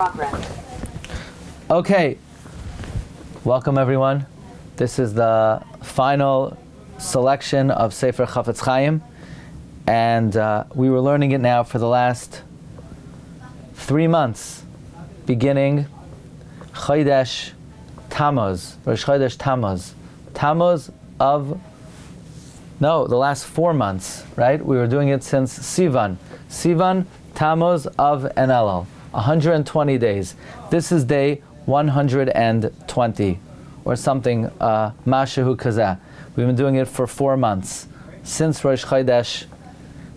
Progress. Okay, welcome everyone. This is the final selection of Sefer Chofetz Chaim, and we were learning it now for the last 3 months, beginning Chodesh Tammuz, Rosh Chodesh Tammuz, the last 4 months, right? We were doing it since Sivan, Tammuz, Av, and Elul. 120 days. This is day 120, or something, Mashahu Kazah. We've been doing it for 4 months, since Rosh Chodesh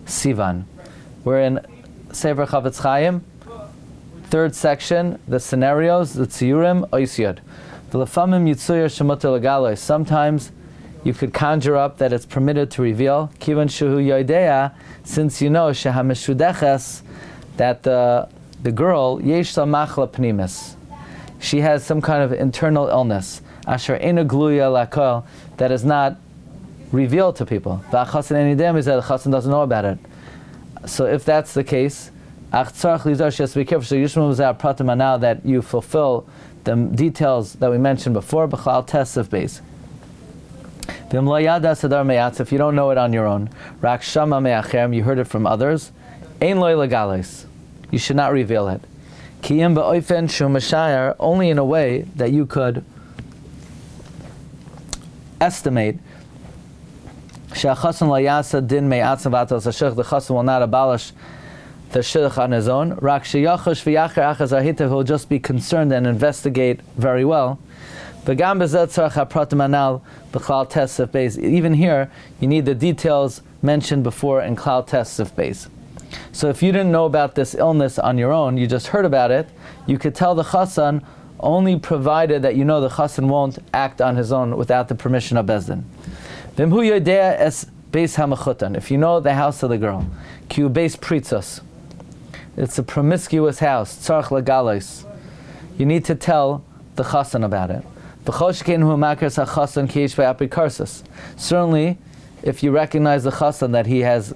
Sivan. We're in Sefer Chofetz Chaim, 3rd section, the Senarios, the shiurim, Oisyod. The Lefamim Yitzuyer Shemuter Legalois. Sometimes you could conjure up that it's permitted to reveal, Kivan Shuhu Yoidea, since you know, Shehameshudeches, that the girl, Yesh La Machla Pnimis, she has some kind of internal illness, Asher Eina Gluya Lakol, that is not revealed to people. V'achasen Enidem is that the Chasen doesn't know about it. So if that's the case, Ach Tzarach Lizar, she has to be careful. So Yishmael Zah Pratim now that you fulfill the details that we mentioned before, B'chlal Tesef Beis. V'im Lo Yada Sadar Me'atz, if you don't know it on your own, Rak Shama Me'acherem, you heard it from others, Ein Lo Legales, you should not reveal it. Kiyim ba'oifen shu mashayar, only in a way that you could estimate. She'achasan la yasa din me'atzam v'atos hashich, the chasan will not abolish the shidduch on his own. Rak she'yachosh v'yacher achaz ahitav, he'll just be concerned and investigate very well. V'gam b'zeh tzarach ha'pratim anal b'chlal tesef beis. Even here, you need the details mentioned before in klal tesef beis. So if you didn't know about this illness on your own, you just heard about it, you could tell the chassan only provided that you know the chassan won't act on his own without the permission of Bezdin. V'imhu yodea es beis hamachutan, if you know the house of the girl, ki hu beis pritzos, it's a promiscuous house, tzarach legalois, you need to tell the chassan about it. V'chol sheken hu makers hachassan ki yesh Apikorsus. Certainly, if you recognize the chassan that he has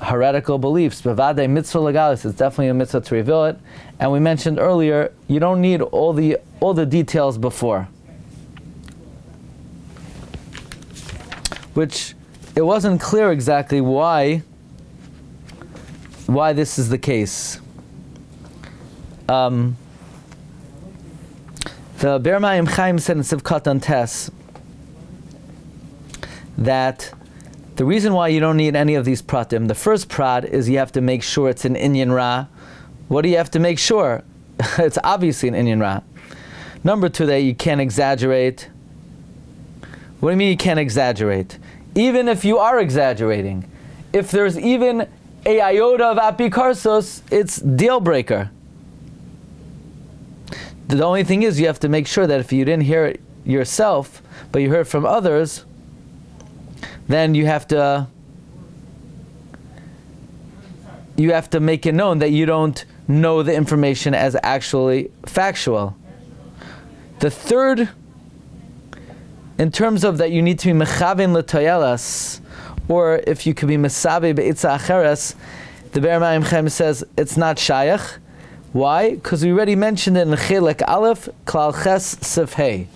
heretical beliefs, bevadei mitzvah legalis, it's definitely a mitzvah to reveal it. And we mentioned earlier, you don't need all the details before, which it wasn't clear exactly why this is the case. The Be'er Mayim Chaim said in Sivkat on Tes that the reason why you don't need any of these pratim, the first prat is you have to make sure it's an inyan ra. What do you have to make sure? It's obviously an inyan ra. Number 2, that you can't exaggerate. What do you mean you can't exaggerate? Even if you are exaggerating, if there's even a iota of Apikorsus, it's deal breaker. The only thing is you have to make sure that if you didn't hear it yourself, but you heard from others, then you have to make it known that you don't know the information as actually factual. The third, in terms of that you need to be mechaven l'toyelas, or if you could be mesabe be'itza acheres, the Be'er Mayim Chaim says it's not shayach. Why? Because we already mentioned it in Chilek Aleph, Klal Ches Sif Hey.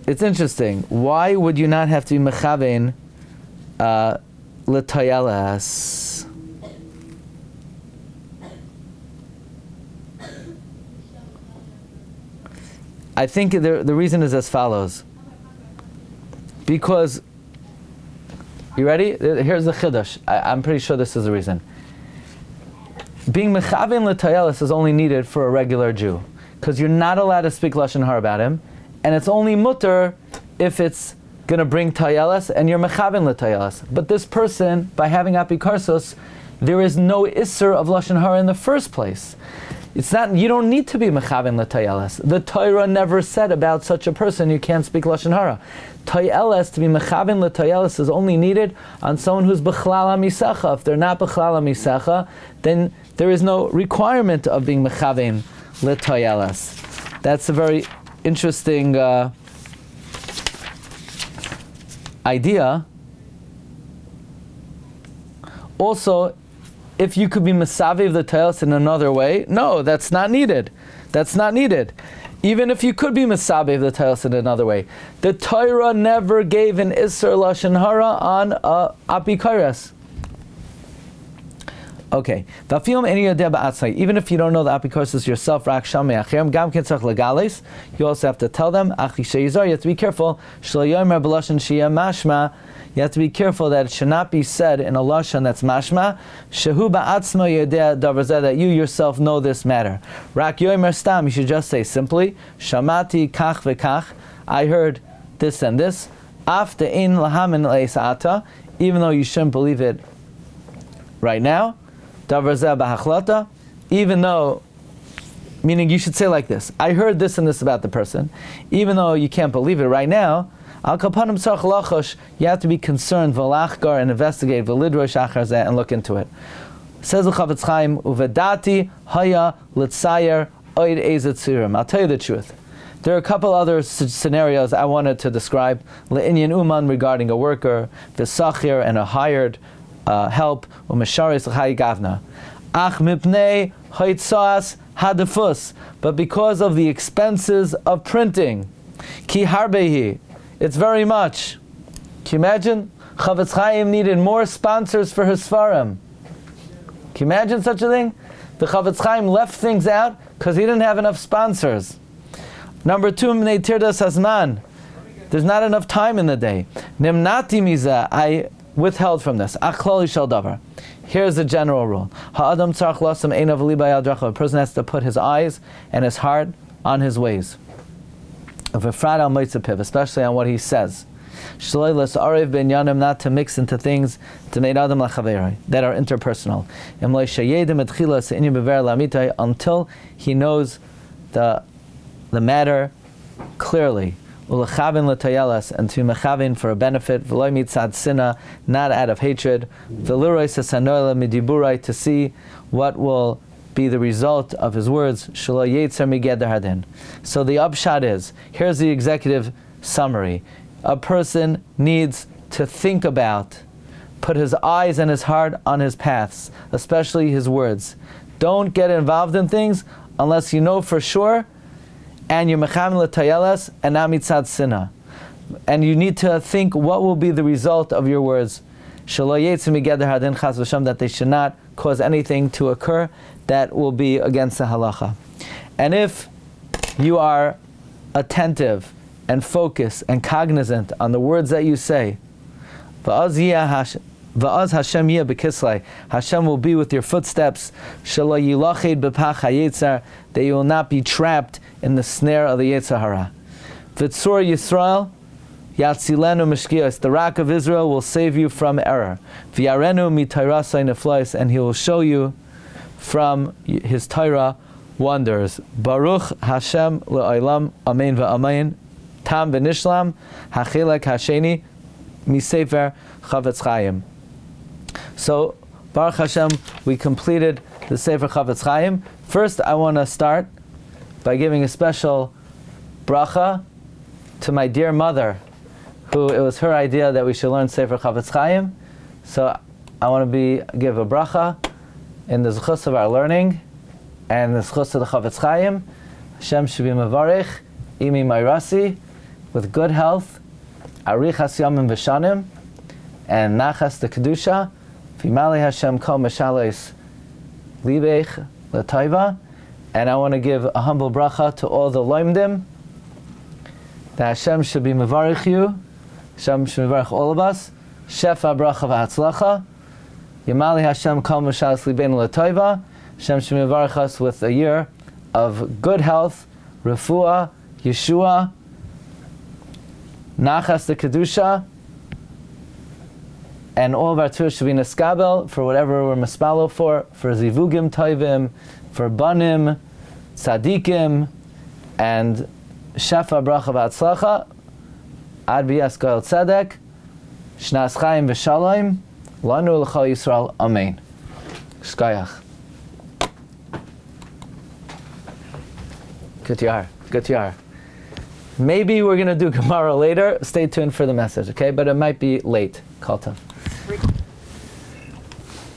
It's interesting. Why would you not have to be mechavein l'toyelas? I think the reason is as follows. Because, you ready? Here's the chiddush. I'm pretty sure this is the reason. Being mechavein l'toyelas is only needed for a regular Jew, because you're not allowed to speak lashon hara about him. And it's only mutter if it's going to bring tayelas and you're mechaven l'tayelas. But this person, by having Apikorsus, there is no isser of lashon hara in the first place. It's not. You don't need to be mechaven l'tayelas. The Torah never said about such a person you can't speak lashon hara. Tayelas, to be mechaven l'tayelas, is only needed on someone who's b'chlal hamisacha. If they're not b'chlal hamisacha, then there is no requirement of being mechaven l'tayelas. That's a very interesting idea. Also, if you could be mesavev the taylos in another way, no, that's not needed. That's not needed. Even if you could be mesavev the taylos in another way, the Torah never gave an isser lashon hara on Apikorsus. Okay. Even if you don't know the Apikorsus yourself, you also have to tell them. You have to be careful. You have to be careful that it should not be said in a lashon that's mashma. That you yourself know this matter. You should just say simply, Shamati kach v'kach. I heard this and this. Even though you shouldn't believe it right now. Even though, meaning you should say like this, I heard this and this about the person, even though you can't believe it right now, you have to be concerned, and investigate, and look into it. Says the Chofetz Chaim, uvedati haya litzayer oid ezet shiurim. I'll tell you the truth. There are a couple other scenarios I wanted to describe. Le'inyan uman regarding a worker, v'sachir and a hired help, u'misharis l'chai gavna. Ach mipnei haitzas hadefus. But because of the expenses of printing, ki harbehi, it's very much. Can you imagine? Chofetz Chaim needed more sponsors for his Sfarim. Can you imagine such a thing? The Chofetz Chaim left things out because he didn't have enough sponsors. Number two, mnei tirdas hazman. There's not enough time in the day. Nimnati miza, I withheld from this. Achlali shel davar. Here's the general rule. Ha'adam tzarach lasam einav liba yadracha. A person has to put his eyes and his heart on his ways. Especially on what he says. Not to mix into things that are interpersonal. Until he knows the matter clearly. And to mechavin for a benefit, not out of hatred. To see what will be the result of his words. So the upshot is, here's the executive summary. A person needs to think about, put his eyes and his heart on his paths, especially his words. Don't get involved in things unless you know for sure, and you're mecham l'tayelas and not mitzad sinna. And you need to think what will be the result of your words. That they should not cause anything to occur that will be against the halacha. And if you are attentive and focused and cognizant on the words that you say, Hashem will be with your footsteps, that you will not be trapped in the snare of the Yetzer Hara. V'tzur Yisrael, Yatzilenu Mishkios, the Rock of Israel will save you from error. V'yarenu mitayrasai neflois, and he will show you from his Torah wonders. Baruch Hashem le'olam, amen v'amen, tam v'nishlam, hachilek hasheni, misefer Chofetz Chaim. So, Baruch Hashem, we completed the Sefer Chofetz Chaim. First, I want to start by giving a special bracha to my dear mother, who it was her idea that we should learn Sefer Chofetz Chaim. So I want to give a bracha in the zechus of our learning and the zechus of the Chofetz Chaim. Hashem should be mevarich, imi mayrasi, with good health, arichas yamim v'shanim, and nachas the kedusha, v'imali Hashem kol meshales libech l'taiva. And I want to give a humble bracha to all the loimdim, that Hashem should be mevarich you, Hashem should mevarich all of us, shefa bracha v'hatzlacha, yamali Hashem kol meshales libeinu l'taiva. Hashem should mevarich us with a year of good health, refuah, Yeshua, nachas the kedusha, and all of our Torah should be neskabel for whatever we're mispalo for zivugim toivim, for banim, tzadikim, and shefa bracha v'atzlacha, ad b'yas goel tzedek, shnas chaim v'shalom, lanu l'chol Yisrael, amen. Shkayach. Good yar. Maybe we're going to do Gemara later. Stay tuned for the message, okay? But it might be late. Kol tov.